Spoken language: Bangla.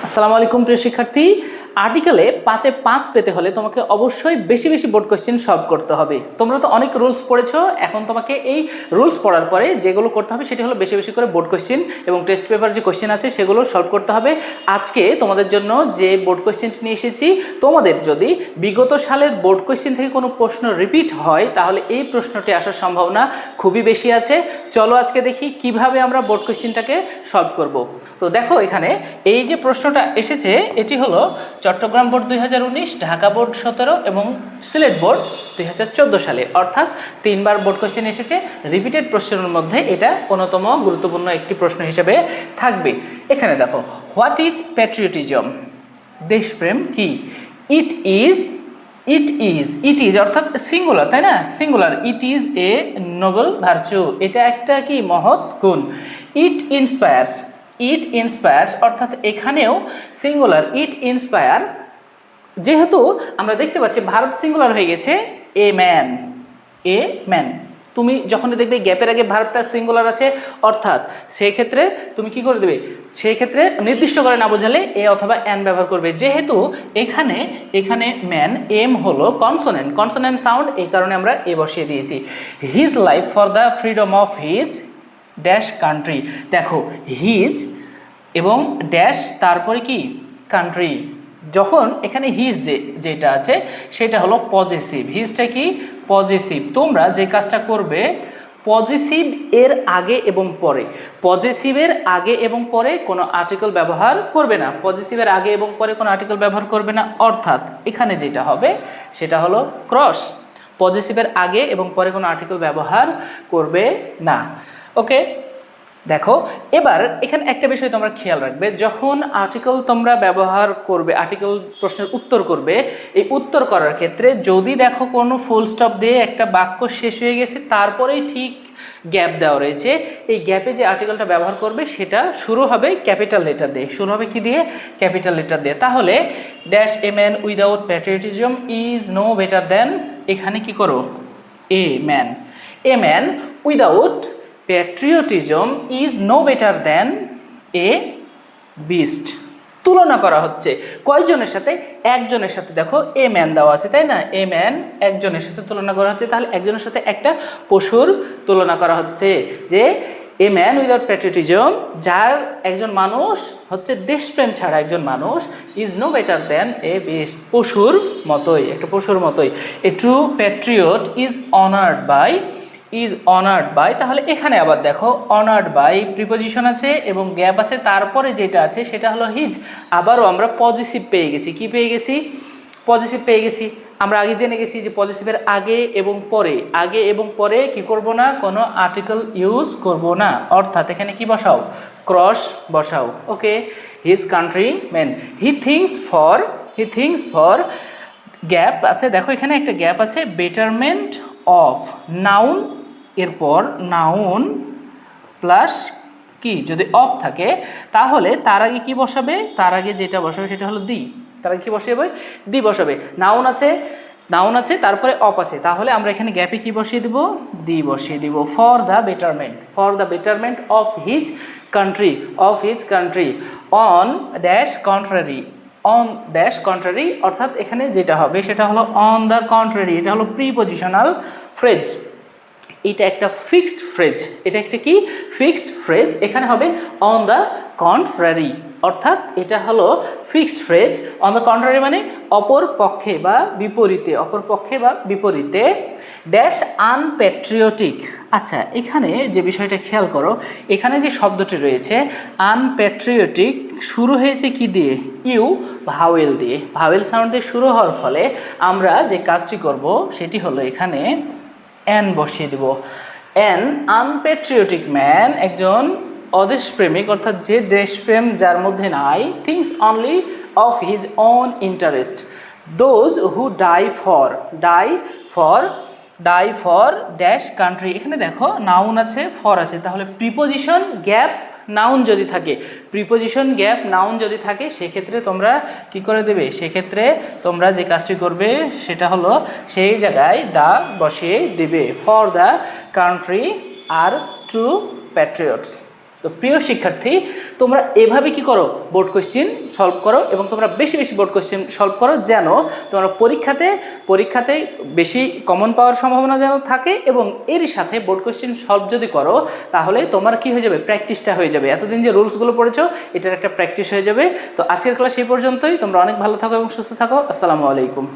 আসসালামু আলাইকুম প্রিয় শিক্ষার্থী। আর্টিকেলে 5-এ 5 পেতে হলে তোমাকে অবশ্যই বেশি বেশি বোর্ড কোশ্চেন সলভ করতে হবে। তোমরা তো অনেক রুলস পড়েছো, এখন তোমাকে এই রুলস পড়ার পরে যেগুলো করতে হবে সেটি হলো বেশি বেশি করে বোর্ড কোশ্চেন এবং টেস্ট পেপার যে কোশ্চেন আছে সেগুলো সলভ করতে হবে। আজকে তোমাদের জন্য যে বোর্ড কোশ্চেনটি নিয়ে এসেছি, তোমাদের যদি বিগত সালের বোর্ড কোশ্চেন থেকে কোনো প্রশ্ন রিপিট হয় তাহলে এই প্রশ্নটি আসার সম্ভাবনা খুবই বেশি আছে। চলো আজকে দেখি কিভাবে আমরা বোর্ড কোশ্চেনটাকে সলভ করব। তো দেখো এখানে এই যে প্রশ্নটা এসেছে এটি হলো চট্টগ্রাম বোর্ড 2019, ঢাকা বোর্ড 17 এবং সিলেট বোর্ড 2014 সালে, অর্থাৎ 3 বার বোর্ড কোশ্চেন এসেছে। রিপিটেড প্রশ্নের মধ্যে এটা অন্যতম গুরুত্বপূর্ণ একটি প্রশ্ন হিসেবে থাকবে। এখানে দেখো, হোয়াট ইজ প্যাট্রিয়টিজম? দেশপ্রেম কি? ইট ইজ অর্থাৎ সিঙ্গুলার, তাই না? Singular. It is a Nobel virtue, এটা একটা কি মহৎ গুণ। ইট ইন্সপায়ার্স অর্থাৎ এখানেও সিঙ্গুলার। ইট ইন্সপায়ার, যেহেতু আমরা দেখতে পাচ্ছি ভার্ব সিঙ্গুলার হয়ে গেছে, এ ম্যান। তুমি যখন দেখবে গ্যাপের আগে ভার্বটা সিঙ্গুলার আছে, অর্থাৎ সেই ক্ষেত্রে তুমি কি করে দেবে? সেই ক্ষেত্রে নির্দিষ্ট করে না বোঝালে এ অথবা অ্যান ব্যবহার করবে। যেহেতু এখানে ম্যান, এম হলো কনসোনেন্ট সাউন্ড, এই কারণে আমরা এ বসিয়ে দিয়েছি। His life for the freedom of his dash country. দেখো, হিজ এবং ড্যাশ তারপরে কি কান্ট্রি। যখন এখানে হিজ যেটা আছে সেটা হলো পজিটিভ, হিজটা কি পজিটিভ। তোমরা যে কাজটা করবে, পজিটিভ এর আগে এবং পরে, পজিটিভের আগে এবং পরে কোনো আর্টিকেল ব্যবহার করবে না, পজিটিভের আগে এবং পরে কোনো আর্টিকেল ব্যবহার করবে না। অর্থাৎ এখানে যেটা হবে সেটা হলো ক্রস, পজিটিভের আগে এবং পরে কোনো আর্টিকেল ব্যবহার করবে না। ওকে, দেখো এবার এখানে একটা বিষয় তোমরা খেয়াল রাখবে, যখন আর্টিকেল তোমরা ব্যবহার করবে, আর্টিকেল প্রশ্নের উত্তর করবে, এই উত্তর করার ক্ষেত্রে যদি দেখো কোনো ফুল স্টপ দিয়ে একটা বাক্য শেষ হয়ে গেছে তারপরেই ঠিক গ্যাপ দেওয়া রয়েছে, এই গ্যাপে যে আর্টিকেলটা ব্যবহার করবে সেটা শুরু হবে ক্যাপিটাল লেটার দিয়ে। শুরু হবে কি দিয়ে? ক্যাপিটাল লেটার দিয়ে। তাহলে dash a man without patriotism is no better than, এখানে কি করো? A man without patriotism is no better than a beast. তুলনা করা হচ্ছে কয়জনের সাথে? একজনের সাথে। দেখো এ ম্যান দেওয়া আছে, তাই না? এ ম্যান একজনের সাথে তুলনা করা হচ্ছে, তাহলে একজনের সাথে একটা পশুর তুলনা করা হচ্ছে। যে এ ম্যান উইদাউট প্যাট্রিয়টিজম, যার একজন মানুষ হচ্ছে দেশপ্রেম ছাড়া একজন মানুষ, is no better than a beast, পশুর মতোই, একটা পশুর মতোই। A true patriot is honoured by, তাহলে এখানে আবার দেখো অনার্ড বাই প্রিপোজিশন আছে এবং গ্যাপ আছে, তারপরে যেটা আছে সেটা হলো হিজ। আবারও আমরা পজিটিভ পেয়ে গেছি। কি পেয়ে গেছি? পজিটিভ পেয়ে গেছি। আমরা আগে জেনে গেছি যে পজিটিভের আগে এবং পরে কি করব না? কোনো আর্টিকেল ইউজ করব না। অর্থাৎ এখানে কি বসাও? ক্রস বসাও। Okay, his countryman, he thinks for gap আছে, দেখো এখানে একটা গ্যাপ আছে, বেটারমেন্ট অফ নাউন, এরপর নাউন প্লাস কি, যদি অফ থাকে তাহলে তার আগে কি বসাবে? তার আগে যেটা বসাবে সেটা হলো দি। তার আগে কি বসাবে? দি বসাবে। নাউন আছে তারপরে অফ আছে, তাহলে আমরা এখানে গ্যাপে কি বসিয়ে দিব? দি বসিয়ে দিব। For the betterment of his country on dash contrary, অর্থাৎ এখানে যেটা হবে সেটা হলো অন দ্য কন্ট্রারি। এটা হলো প্রিপজিশনাল ফ্রেজ, এটা একটা ফিক্সড ফ্রেজ। এটা একটা কি? Fixed phrase. এখানে হবে অন দ্য কন্ট্রারি, অর্থাৎ এটা হলো fixed phrase. On the contrary মানে অপর পক্ষে বা বিপরীতে। ড্যাশ আনপ্যাট্রিয়টিক। আচ্ছা, এখানে যে বিষয়টা খেয়াল করো, এখানে যে শব্দটি রয়েছে আনপ্যাট্রিয়টিক, শুরু হয়েছে কি দিয়ে? ভাওয়েল দিয়ে। ভাওয়েল সাউন্ড দিয়ে শুরু হওয়ার ফলে আমরা যে কাজটি করব সেটি হলো এখানে অ্যান বসিয়ে দেব। অ্যান আনপ্যাট্রিয়টিক ম্যান, একজন অদেশপ্রেমিক, অর্থাৎ যে দেশপ্রেম যার মধ্যে নাই, thinks only of his own interest, those who die for dash country. এখানে দেখো নাউন আছে, ফর আছে, তাহলে প্রিপোজিশন গ্যাপ নাউন যদি থাকে, সেক্ষেত্রে তোমরা কি করে দেবে? সেক্ষেত্রে তোমরা যে কাজটি করবে সেটা হলো সেই জায়গায় দা বসিয়ে দেবে। For the country are true patriots. তো তো প্রিয় শিক্ষার্থী, তোমরা এভাবে কি করো, বোর্ড কোশ্চেন সলভ করো এবং তোমরা বেশি বেশি বোর্ড কোশ্চেন সলভ করো, যেন তোমরা পরীক্ষাতে বেশি কমন পাওয়ার সম্ভাবনা যেন থাকে। এবং এর সাথে বোর্ড কোশ্চেন সলভ যদি করো তাহলে তোমার কি হয়ে যাবে, প্র্যাকটিসটা হয়ে যাবে। এতদিন যে রুলসগুলো পড়েছো এটার একটা প্র্যাকটিস হয়ে যাবে। তো আজকের ক্লাস এই পর্যন্তই। তোমরা অনেক ভালো থাকো এবং সুস্থ থাকো। আসসালামু আলাইকুম।